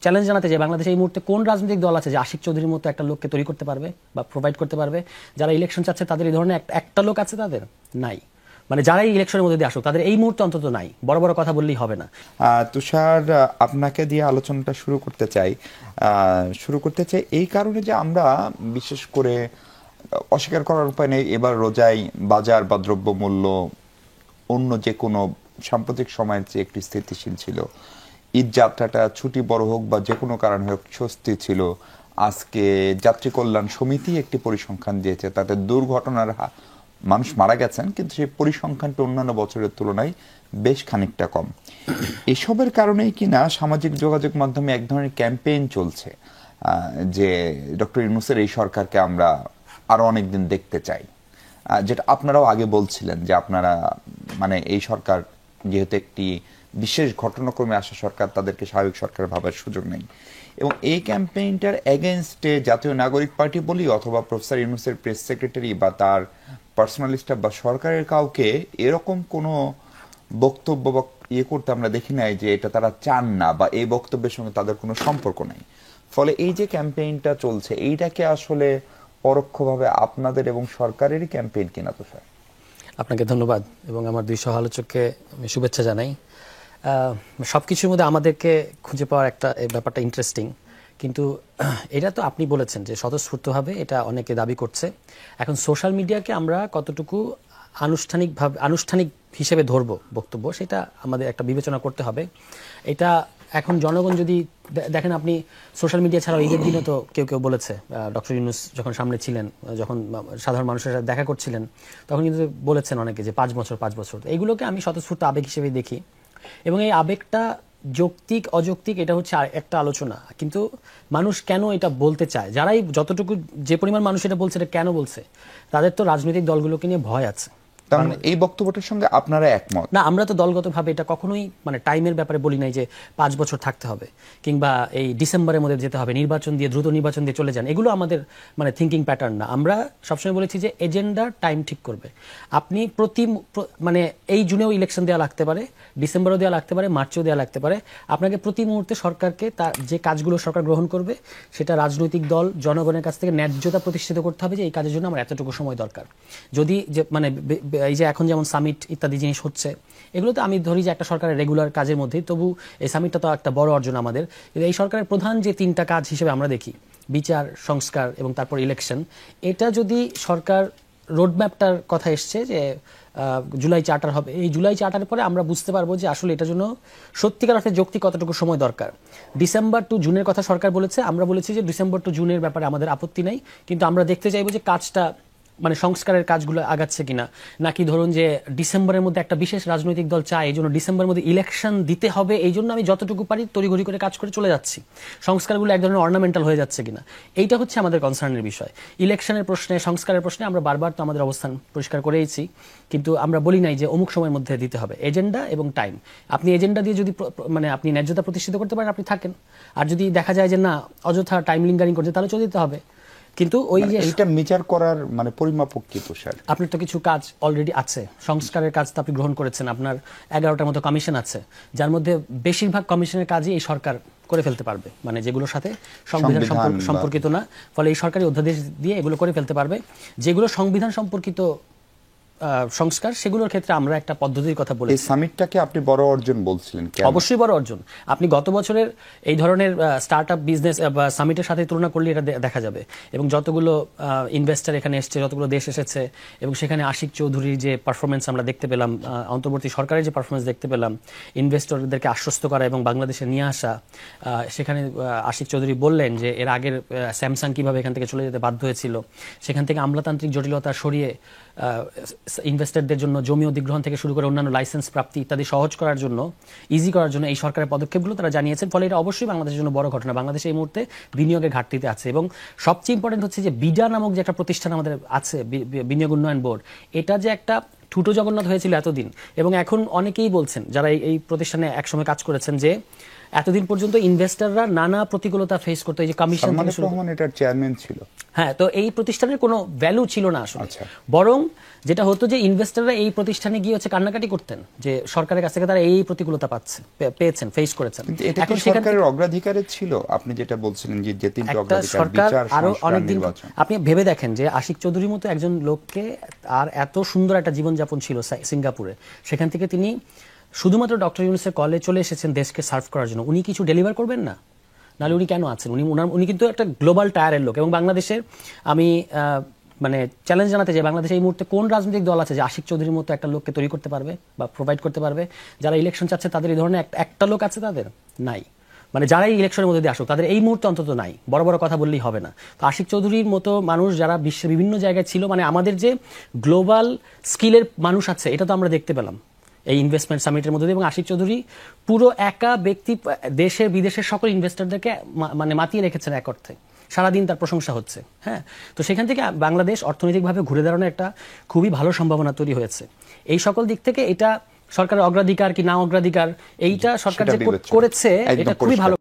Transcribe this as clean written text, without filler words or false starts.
Challenge জানাতে যে বাংলাদেশে এই মুহূর্তে কোন রাজনৈতিক দল আছে যে আশিক চৌধুরীর মতো একটা লোককে তৈরি করতে পারবে বা প্রোভাইড করতে পারবে? যারা ইলেকশন চাচ্ছে তাদের এই ধরনের একটা লোক আছে? তাদের নাই। মানে যারাই ইলেকশনের মধ্যে দিয়ে আসুক তাদের এই মুহূর্তে অন্তত নাই। বড় বড় কথা বললেই হবে না। তুষার, আপনাকে দিয়ে আলোচনাটা শুরু করতে চাই এই কারণে যে আমরা বিশেষ করে অস্বীকার করার উপায় নেই, এবার রোজায় বাজার বা দ্রব্যমূল্য অন্য যে কোনো সাম্প্রতিক সময়ের চেয়ে একটি স্থিতিশীল ছিল। ঈদ যাত্রাটা ছুটি বড় হোক বা যে কোনো কারণে হোক স্বস্তি ছিল। আজকে যাত্রী কল্যাণ সমিতি একটি পরিসংখ্যান দিয়েছে, তাতে দুর্ঘটনার মানুষ মারা গেছেন, কিন্তু সেই পরিসংখ্যানটা অন্যান্য বছরের তুলনায় বেশ খানিকটা কম। এসবের কারণেই কিনা সামাজিক যোগাযোগ মাধ্যমে এক ধরনের ক্যাম্পেইন চলছে যে ডক্টর ইউনূসের এই সরকারকে আমরা আরো অনেকদিন দেখতে চাই, যেটা আপনারাও আগে বলছিলেন যে আপনারা মানে এই সরকার যেহেতু একটি বিশেষ ঘটনাক্রমে আসা সরকার, তাদেরকে স্বাভাবিক সরকার ভাবার সুযোগ নেই। এবং এই ক্যাম্পেইনটার এগেনস্টে জাতীয় নাগরিক পার্টি বলি অথবা প্রফেসর ইউনূসের প্রেস সেক্রেটারি বা তার পার্সোনাল স্টাফ বা সরকারের কাউকে এরকম কোনো বক্তব্য বা করতে আমরা দেখি নাই যে এটা তারা চান না বা এই বক্তব্যের সঙ্গে তাদের কোনো সম্পর্ক নাই। ফলে এই যে ক্যাম্পেইনটা চলছে এইটাকে আসলে পরোক্ষভাবে আপনাদের এবং সরকারেরই ক্যাম্পেইন কিনা? তো স্যার, আপনাকে ধন্যবাদ এবং আমার দুই সহ আলোচককে আমি শুভেচ্ছা জানাই। সবকিছুর মধ্যে আমাদেরকে খুঁজে পাওয়ার একটা ব্যাপারটা ইন্টারেস্টিং, কিন্তু এটা তো আপনি বলেছেন যে স্বতঃস্ফূর্তভাবে এটা অনেকে দাবি করছে। এখন সোশ্যাল মিডিয়াকে আমরা কতটুকু আনুষ্ঠানিক হিসেবে ধরবো বক্তব্য, সেটা আমাদের একটা বিবেচনা করতে হবে। এটা এখন জনগণ যদি দেখেন, আপনি সোশ্যাল মিডিয়া ছাড়াও ঈদের দিনে তো কেউ কেউ বলেছে, ডক্টর ইউনূস যখন সামনে ছিলেন, যখন সাধারণ মানুষের সাথে দেখা করছিলেন, তখন কিন্তু বলেছেন অনেকে যে 5 বছর 5 বছর। এইগুলোকে আমি স্বতঃস্ফূর্ত আবেগ হিসেবে দেখি, এবং এই আবেগটা যৌক্তিক অযৌক্তিক এটা হচ্ছে একটা আলোচনা। কিন্তু মানুষ কেন এটা বলতে চায়, যারাই যতটুকু যে পরিমাণ মানুষ এটা বলছে, এটা কেন বলছে? তাদের তো রাজনৈতিক দলগুলোকে নিয়ে ভয় আছে। তার মানে এই বক্তব্যটার সঙ্গে আপনারা একমত না? আমরা তো দলগতভাবে এটা কখনোই মানে টাইমের ব্যাপারে বলি নাই যে 5 বছর থাকতে হবে কিংবা এই ডিসেম্বরের মধ্যে যেতে হবে, নির্বাচন দিয়ে দ্রুত নির্বাচন দিয়ে চলে যান, এগুলো আমাদের মানে থিঙ্কিং প্যাটার্ন না। আমরা সবসময় বলেছি যে এজেন্ডা টাইম ঠিক করবে। আপনি মানে এই জুনেও ইলেকশন দেওয়া লাগতে পারে, ডিসেম্বরেও দেওয়া লাগতে পারে, মার্চেও দেওয়া লাগতে পারে। আপনাকে প্রতি মুহূর্তে সরকারকে তার যে কাজগুলো সরকার গ্রহণ করবে সেটা রাজনৈতিক দল জনগণের কাছ থেকে ন্যায্যতা প্রতিষ্ঠিত করতে হবে যে এই কাজের জন্য আমার এতটুকু সময় দরকার। যদি যে মানে এই যে এখন যেমন সামিট ইত্যাদি জিনিস হচ্ছে, এগুলো তো আমি ধরি যে একটা সরকারের রেগুলার কাজের মধ্যেই, তবু এই সামিটটা তো একটা বড় অর্জন আমাদের। কিন্তু এই সরকারের প্রধান যে 3টা কাজ হিসেবে আমরা দেখি, বিচার, সংস্কার এবং তারপর ইলেকশন, এটা যদি সরকার রোডম্যাপটার কথা এসছে যে জুলাই চার্টার হবে, এই জুলাই চার্টারের পরে আমরা বুঝতে পারবো যে আসলে এটার জন্য সত্যিকার অর্থে যৌক্তিক কতটুকু সময় দরকার। ডিসেম্বর টু জুনের কথা সরকার বলেছে, আমরা বলেছি যে ডিসেম্বর টু জুনের ব্যাপারে আমাদের আপত্তি নেই, কিন্তু আমরা দেখতে চাইবো যে কাজটা মানে সংস্কারের কাজগুলো আগাচ্ছে কিনা। নাকি ধরুন যে ডিসেম্বরের মধ্যে একটা বিশেষ রাজনৈতিক দল চায় এই জন্য ডিসেম্বরের মধ্যে ইলেকশন দিতে হবে, এই জন্য আমি যতটুকু পারি তড়িঘড়ি করে কাজ করে চলে যাচ্ছি, সংস্কারগুলো এক ধরনের অর্নামেন্টাল হয়ে যাচ্ছে কিনা। এইটা হচ্ছে আমাদের কনসার্নের বিষয়। ইলেকশনের প্রশ্নে, সংস্কারের প্রশ্নে আমরা বারবার তো আমাদের অবস্থান পরিষ্কার করেইছি, কিন্তু আমরা বলি নাই যে অমুক সময়ের মধ্যে দিতে হবে। এজেন্ডা এবং টাইম, আপনি এজেন্ডা দিয়ে যদি মানে আপনি ন্যায্যতা প্রতিষ্ঠিত করতে পারেন আপনি থাকেন, আর যদি দেখা যায় যে না অযথা টাইম লিঙ্গারিং করছে তাহলে চলে দিতে হবে। কিন্তু ওই যে এটা মেজার করার মানে পরিমাপক কি? তো স্যার, আপনার তো কিছু কাজ অলরেডি আছে, সংস্কারের কাজ তো আপনি গ্রহণ করেছেন, আপনার 11টার মতো কমিশন আছে, যার মধ্যে বেশিরভাগ কমিশনের কাজই এই সরকার করে ফেলতে পারবে, মানে যেগুলোর সাথে সংবিধান সম্পর্কিত না। ফলে এই সরকারি অধ্যাদেশ দিয়ে এগুলো করে ফেলতে পারবে। যেগুলো সংবিধান সম্পর্কিত সংস্কার, সেগুলোর ক্ষেত্রে আমরা একটা পদ্ধতির কথা বলেছি। এই সামিটটাকে আপনি বড় অর্জন বলছিলেন, অবশ্যই বড় অর্জন। আপনি গত বছরের এই ধরনের স্টার্টআপ বিজনেস বা সামিটের সাথে তুলনা করলে এটা দেখা যাবে। এবং যতগুলো ইনভেস্টর এখানে এসছে, যতগুলো দেশ এসেছে, এবং সেখানে আশিক চৌধুরীর যে পারফরমেন্স আমরা দেখতে পেলাম, অন্তর্বর্তী সরকারের যে পারফরমেন্স দেখতে পেলাম, ইনভেস্টরদেরকে আশ্বস্ত করা এবং বাংলাদেশে নিয়ে আসা। সেখানে আশিক চৌধুরী বললেন যে এর আগের স্যামসাং কিভাবে এখান থেকে চলে যেতে বাধ্য হয়েছিল, সেখান থেকে আমলাতান্ত্রিক জটিলতা সরিয়ে ইনভেস্টরদের জন্য জমি অধিগ্রহণ থেকে শুরু করে অন্যান্য লাইসেন্স প্রাপ্তি ইত্যাদি সহজ করার জন্য, ইজি করার জন্য এই সরকারের পদক্ষেপগুলো তারা জানিয়েছেন। ফলে এটা অবশ্যই বাংলাদেশের জন্য বড় ঘটনা। বাংলাদেশ এই মুহূর্তে বিনিয়োগের ঘাটতিতে আছে, এবং সবচেয়ে ইম্পর্টেন্ট হচ্ছে যে বিডা নামক যে একটা প্রতিষ্ঠান আমাদের আছে, বিনিয়োগ উন্নয়ন বোর্ড, এটা যে একটা ঠুটো জগন্নাথ হয়েছিল এতদিন, এবং এখন অনেকেই বলছেন যারা এই প্রতিষ্ঠানে একসময় কাজ করেছেন যে এতদিন পর্যন্ত ইনভেস্টররা নানা প্রতিকূলতা ফেস করতো, এই যে কমিশন সালমান থেকে শুরু করে- রহমান এটার চেয়ারম্যান ছিল। হ্যাঁ, তো এই প্রতিষ্ঠানের কোনো ভ্যালু ছিল না আসলে। আচ্ছা। বরং যেটা হতো যে ইনভেস্টররা এই প্রতিষ্ঠানে গিয়ে হচ্ছে কান্নাকাটি করতেন যে সরকারের কাছ থেকে তারা এই প্রতিকূলতা পেয়েছেন, ফেস করেছেন। কিন্তু এটা কি এখন সেখান সরকারের অগ্রাধিকারে ছিল? আপনি যেটা বলছিলেন যে তিনটা একটা অগ্রাধিকার, সরকার বিচার, আরো সংস্কার, অনেকদিন, নির্বাচন। আপনি ভেবে দেখেন যে আশিক চৌধুরীর মতো একজন লোককে, আর এত সুন্দর একটা জীবনযাপন ছিল সিঙ্গাপুরে, সেখান থেকে তিনি শুধুমাত্র ডক্টর ইউনূসের কলে চলে এসেছেন দেশকে সার্ভ করার জন্য। উনি কিছু ডেলিভার করবেন না? নাহলে উনি কেন আছেন? উনি কিন্তু একটা গ্লোবাল টায়ারের লোক। এবং বাংলাদেশের আমি মানে চ্যালেঞ্জ জানাতে চাই, বাংলাদেশে এই মুহূর্তে কোন রাজনৈতিক দল আছে যে আশিক চৌধুরীর মতো একটা লোককে তৈরি করতে পারবে বা প্রোভাইড করতে পারবে? যারা ইলেকশন চাচ্ছে তাদের এই ধরনের একটা লোক আছে? তাদের নাই। মানে যারাই ইলেকশনের মধ্যে দিয়ে আসুক তাদের এই মুহূর্তে অন্তত নাই। বড় বড় কথা বললেই হবে না। তো আশিক চৌধুরীর মতো মানুষ যারা বিশ্বের বিভিন্ন জায়গায় ছিল, মানে আমাদের যে গ্লোবাল স্কিলের মানুষ আছে এটা তো আমরা দেখতে পেলাম এই ইনভেস্টমেন্ট সামিটের মধ্যে দিয়ে। এবং আশিক চৌধুরী পুরো একা ব্যক্তি দেশের বিদেশের সকল ইনভেস্টরদেরকে মানে মাতিয়ে রেখেছেন এক অর্থে। সারাদিন তার প্রশংসা হচ্ছে। হ্যাঁ, তো সেখান থেকে বাংলাদেশ অর্থনৈতিকভাবে ঘুরে দাঁড়ানোর একটা খুবই ভালো সম্ভাবনা তৈরি হয়েছে। এই সকল দিক থেকে এটা সরকারের অগ্রাধিকার কি না অগ্রাধিকার, এইটা সরকার সেটা যে বিবেচ্য। করেছে একদম এটা খুবই ভালো